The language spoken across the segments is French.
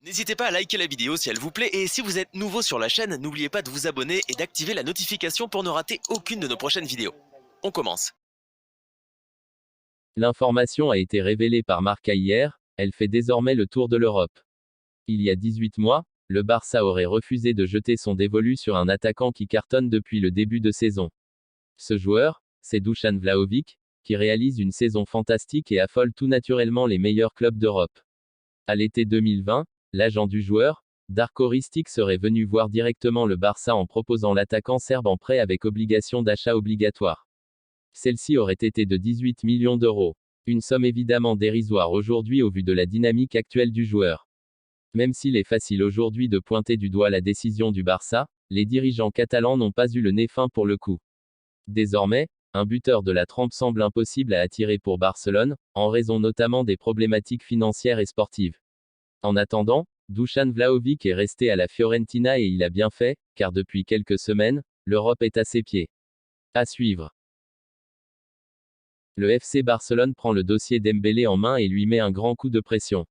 N'hésitez pas à liker la vidéo si elle vous plaît et si vous êtes nouveau sur la chaîne, n'oubliez pas de vous abonner et d'activer la notification pour ne rater aucune de nos prochaines vidéos. On commence. L'information a été révélée par Marca hier, elle fait désormais le tour de l'Europe. Il y a 18 mois, le Barça aurait refusé de jeter son dévolu sur un attaquant qui cartonne depuis le début de saison. Ce joueur, c'est Dusan Vlahovic, qui réalise une saison fantastique et affole tout naturellement les meilleurs clubs d'Europe. À l'été 2020, l'agent du joueur, Darko Ristic serait venu voir directement le Barça en proposant l'attaquant serbe en prêt avec obligation d'achat obligatoire. Celle-ci aurait été de 18 millions d'euros. Une somme évidemment dérisoire aujourd'hui au vu de la dynamique actuelle du joueur. Même s'il est facile aujourd'hui de pointer du doigt la décision du Barça, les dirigeants catalans n'ont pas eu le nez fin pour le coup. Désormais, un buteur de la trempe semble impossible à attirer pour Barcelone, en raison notamment des problématiques financières et sportives. En attendant, Dusan Vlahovic est resté à la Fiorentina et il a bien fait, car depuis quelques semaines, l'Europe est à ses pieds. À suivre. Le FC Barcelone prend le dossier Dembélé en main et lui met un grand coup de pression.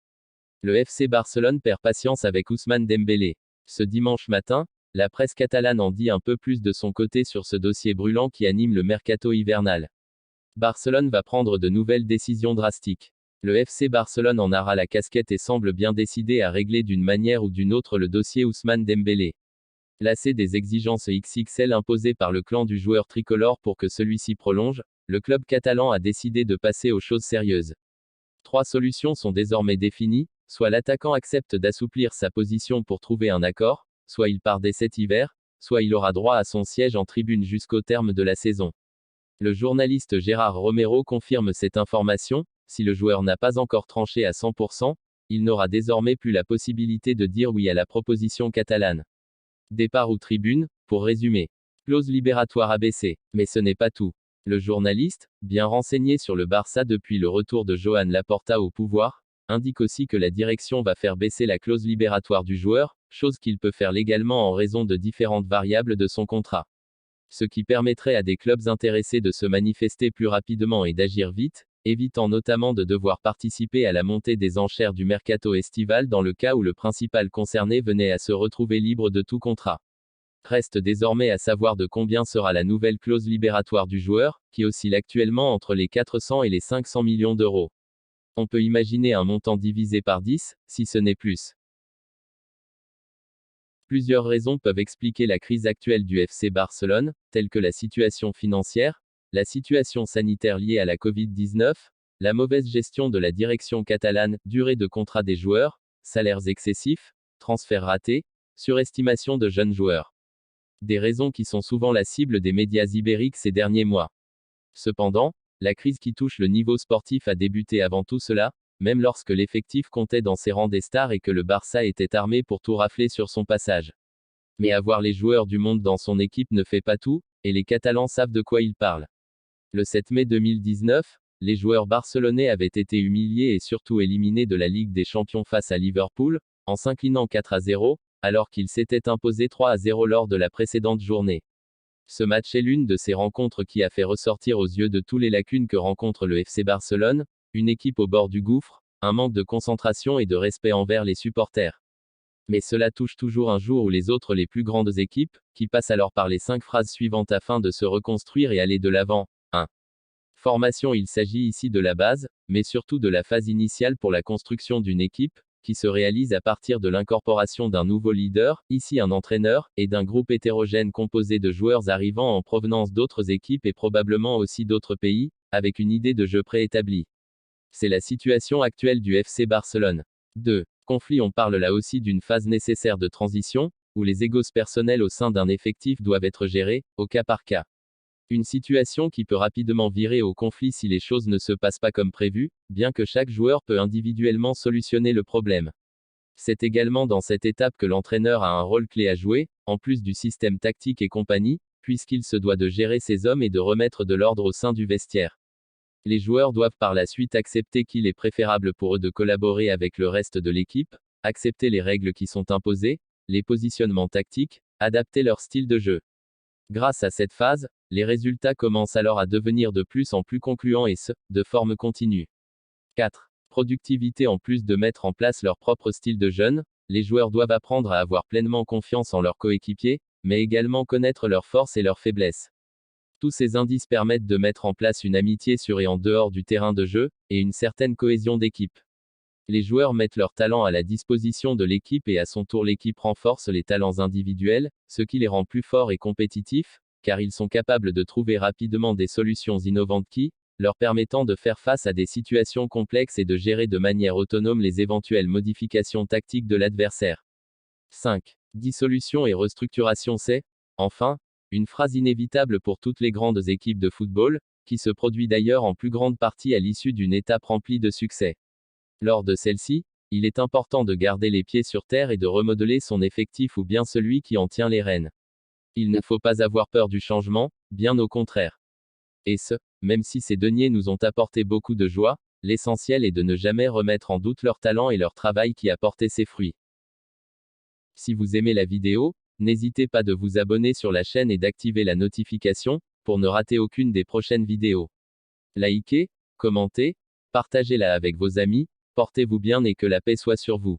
Le FC Barcelone perd patience avec Ousmane Dembélé. Ce dimanche matin, la presse catalane en dit un peu plus de son côté sur ce dossier brûlant qui anime le mercato hivernal. Barcelone va prendre de nouvelles décisions drastiques. Le FC Barcelone en aura la casquette et semble bien décidé à régler d'une manière ou d'une autre le dossier Ousmane Dembélé. Lassé des exigences XXL imposées par le clan du joueur tricolore pour que celui-ci prolonge, le club catalan a décidé de passer aux choses sérieuses. Trois solutions sont désormais définies, soit l'attaquant accepte d'assouplir sa position pour trouver un accord, soit il part dès cet hiver, soit il aura droit à son siège en tribune jusqu'au terme de la saison. Le journaliste Gérard Romero confirme cette information, si le joueur n'a pas encore tranché à 100%, il n'aura désormais plus la possibilité de dire oui à la proposition catalane. Départ ou tribune, pour résumer. Clause libératoire abaissée. Mais ce n'est pas tout. Le journaliste, bien renseigné sur le Barça depuis le retour de Joan Laporta au pouvoir, indique aussi que la direction va faire baisser la clause libératoire du joueur, chose qu'il peut faire légalement en raison de différentes variables de son contrat. Ce qui permettrait à des clubs intéressés de se manifester plus rapidement et d'agir vite, évitant notamment de devoir participer à la montée des enchères du mercato estival dans le cas où le principal concerné venait à se retrouver libre de tout contrat. Reste désormais à savoir de combien sera la nouvelle clause libératoire du joueur, qui oscille actuellement entre les 400 et les 500 millions d'euros. On peut imaginer un montant divisé par 10, si ce n'est plus. Plusieurs raisons peuvent expliquer la crise actuelle du FC Barcelone, telles que la situation financière, la situation sanitaire liée à la Covid-19, la mauvaise gestion de la direction catalane, durée de contrat des joueurs, salaires excessifs, transferts ratés, surestimation de jeunes joueurs. Des raisons qui sont souvent la cible des médias ibériques ces derniers mois. Cependant, la crise qui touche le niveau sportif a débuté avant tout cela, même lorsque l'effectif comptait dans ses rangs des stars et que le Barça était armé pour tout rafler sur son passage. Mais avoir les joueurs du monde dans son équipe ne fait pas tout, et les Catalans savent de quoi ils parlent. Le 7 mai 2019, les joueurs barcelonais avaient été humiliés et surtout éliminés de la Ligue des Champions face à Liverpool, en s'inclinant 4-0, alors qu'ils s'étaient imposés 3-0 lors de la précédente journée. Ce match est l'une de ces rencontres qui a fait ressortir aux yeux de tous les lacunes que rencontre le FC Barcelone, une équipe au bord du gouffre, un manque de concentration et de respect envers les supporters. Mais cela touche toujours un jour où les autres les plus grandes équipes, qui passent alors par les 5 phrases suivantes afin de se reconstruire et aller de l'avant. 1. Formation. Il s'agit ici de la base, mais surtout de la phase initiale pour la construction d'une équipe, qui se réalise à partir de l'incorporation d'un nouveau leader, ici un entraîneur, et d'un groupe hétérogène composé de joueurs arrivant en provenance d'autres équipes et probablement aussi d'autres pays, avec une idée de jeu préétablie. C'est la situation actuelle du FC Barcelone. 2. Conflit. On parle là aussi d'une phase nécessaire de transition, où les égos personnels au sein d'un effectif doivent être gérés, au cas par cas. Une situation qui peut rapidement virer au conflit si les choses ne se passent pas comme prévu, bien que chaque joueur peut individuellement solutionner le problème. C'est également dans cette étape que l'entraîneur a un rôle clé à jouer, en plus du système tactique et compagnie, puisqu'il se doit de gérer ses hommes et de remettre de l'ordre au sein du vestiaire. Les joueurs doivent par la suite accepter qu'il est préférable pour eux de collaborer avec le reste de l'équipe, accepter les règles qui sont imposées, les positionnements tactiques, adapter leur style de jeu. Grâce à cette phase, les résultats commencent alors à devenir de plus en plus concluants et ce, de forme continue. 4. Productivité. En plus de mettre en place leur propre style de jeu, Les joueurs doivent apprendre à avoir pleinement confiance en leurs coéquipiers, mais également connaître leurs forces et leurs faiblesses. Tous ces indices permettent de mettre en place une amitié sur et en dehors du terrain de jeu, et une certaine cohésion d'équipe. Les joueurs mettent leurs talents à la disposition de l'équipe et à son tour l'équipe renforce les talents individuels, ce qui les rend plus forts et compétitifs, car ils sont capables de trouver rapidement des solutions innovantes qui, leur permettant de faire face à des situations complexes et de gérer de manière autonome les éventuelles modifications tactiques de l'adversaire. 5. Dissolution et restructuration. C'est, enfin, une phrase inévitable pour toutes les grandes équipes de football, qui se produit d'ailleurs en plus grande partie à l'issue d'une étape remplie de succès. Lors de celle-ci, il est important de garder les pieds sur terre et de remodeler son effectif ou bien celui qui en tient les rênes. Il ne faut pas avoir peur du changement, bien au contraire. Et ce, même si ces deniers nous ont apporté beaucoup de joie, l'essentiel est de ne jamais remettre en doute leur talent et leur travail qui a porté ses fruits. Si vous aimez la vidéo, n'hésitez pas de vous abonner sur la chaîne et d'activer la notification, pour ne rater aucune des prochaines vidéos. Likez, commentez, partagez-la avec vos amis, portez-vous bien et que la paix soit sur vous.